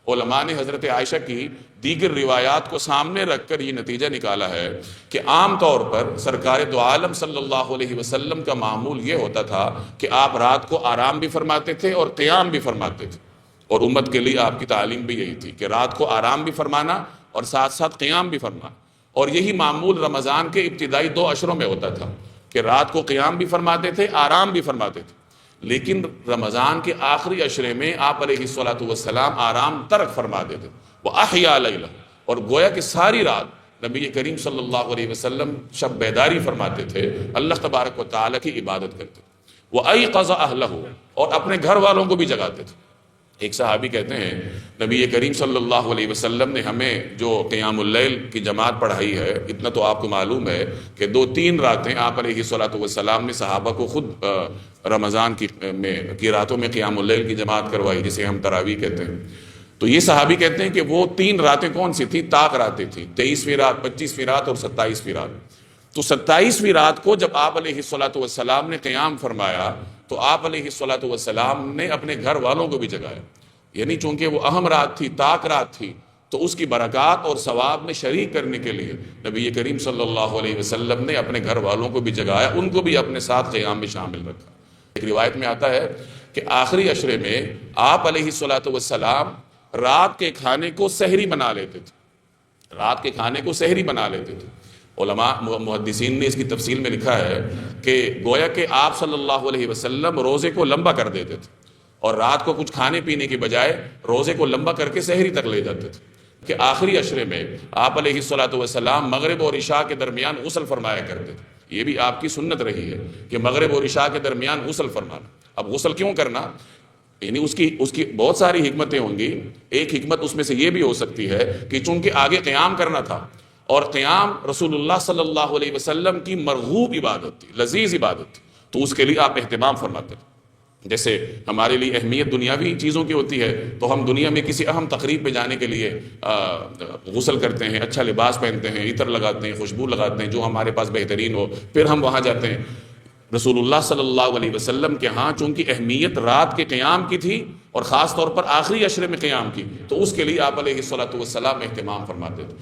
علماء نے حضرت عائشہ کی دیگر روایات کو سامنے رکھ کر یہ نتیجہ نکالا ہے کہ عام طور پر سرکار دو عالم صلی اللہ علیہ وسلم کا معمول یہ ہوتا تھا کہ آپ رات کو آرام بھی فرماتے تھے اور قیام بھی فرماتے تھے، اور امت کے لیے آپ کی تعلیم بھی یہی تھی کہ رات کو آرام بھی فرمانا اور ساتھ ساتھ قیام بھی فرمانا، اور یہی معمول رمضان کے ابتدائی 2 عشروں میں ہوتا تھا کہ رات کو قیام بھی فرماتے تھے، آرام بھی فرماتے تھے، لیکن رمضان کے آخری عشرے میں آپ علیہ الصلوۃ والسلام آرام ترک فرما دیتے، وَأَحْيَا لَيْلَهُ، اور گویا کہ ساری رات نبی کریم صلی اللہ علیہ وسلم شب بیداری فرماتے تھے، اللہ تبارک و تعالیٰ کی عبادت کرتے تھے، وَأَيْقَظَ أَهْلَهُ، اور اپنے گھر والوں کو بھی جگاتے تھے۔ ایک صحابی کہتے ہیں نبی کریم صلی اللہ علیہ وسلم نے ہمیں جو قیام اللیل کی جماعت پڑھائی ہے، اتنا تو آپ کو معلوم ہے کہ 2-3 راتیں آپ علیہ الصلوۃ والسلام نے صحابہ کو خود رمضان کی راتوں میں قیام اللیل کی جماعت کروائی، جسے ہم تراویح کہتے ہیں۔ تو یہ صحابی کہتے ہیں کہ وہ 3 راتیں کون سی تھی؟ طاق راتیں تھیں، 23ویں رات، 25ویں رات اور 27ویں رات۔ تو 27ویں رات کو جب آپ علیہ الصلوۃ والسلام نے قیام فرمایا تو آپ علیہ الصلوۃ والسلام نے اپنے گھر والوں کو بھی جگایا، یعنی چونکہ وہ اہم رات تھی، طاق رات تھی، تو اس کی برکات اور ثواب میں شریک کرنے کے لیے نبی کریم صلی اللہ علیہ وسلم نے اپنے گھر والوں کو بھی جگایا، ان کو بھی اپنے ساتھ قیام میں شامل رکھا۔ ایک روایت میں آتا ہے کہ آخری عشرے میں آپ علیہ الصلوۃ والسلام رات کے کھانے کو سحری بنا لیتے تھے، رات کے کھانے کو سحری بنا لیتے تھے۔ علماء محدثین نے اس کی تفصیل میں لکھا ہے کہ گویا کہ آپ صلی اللہ علیہ وسلم روزے کو لمبا کر دیتے تھے، اور رات کو کچھ کھانے پینے کی بجائے روزے کو لمبا کر کے سحری تک لے جاتے تھے، کہ آخری عشرے میں آپ علیہ الصلوۃ والسلام مغرب اور عشاء کے درمیان غسل فرمایا کرتے تھے۔ یہ بھی آپ کی سنت رہی ہے کہ مغرب اور عشاء کے درمیان غسل فرمانا۔ اب غسل کیوں کرنا؟ یعنی اس کی بہت ساری حکمتیں ہوں گی۔ ایک حکمت اس میں سے یہ بھی ہو سکتی ہے کہ چونکہ آگے قیام کرنا تھا، اور قیام رسول اللہ صلی اللہ علیہ وسلم کی مرغوب عبادت تھی، لذیذ عبادت تھی، تو اس کے لیے آپ اہتمام فرماتے تھے۔ جیسے ہمارے لیے اہمیت دنیاوی چیزوں کی ہوتی ہے، تو ہم دنیا میں کسی اہم تقریب پہ جانے کے لیے غسل کرتے ہیں، اچھا لباس پہنتے ہیں، عطر لگاتے ہیں، خوشبو لگاتے ہیں جو ہمارے پاس بہترین ہو، پھر ہم وہاں جاتے ہیں۔ رسول اللہ صلی اللہ علیہ وسلم کے ہاں چونکہ اہمیت رات کے قیام کی تھی، اور خاص طور پر آخری عشرے میں قیام کی، تو اس کے لیے آپ علیہ الصلوۃ والسلام اہتمام فرماتے تھے۔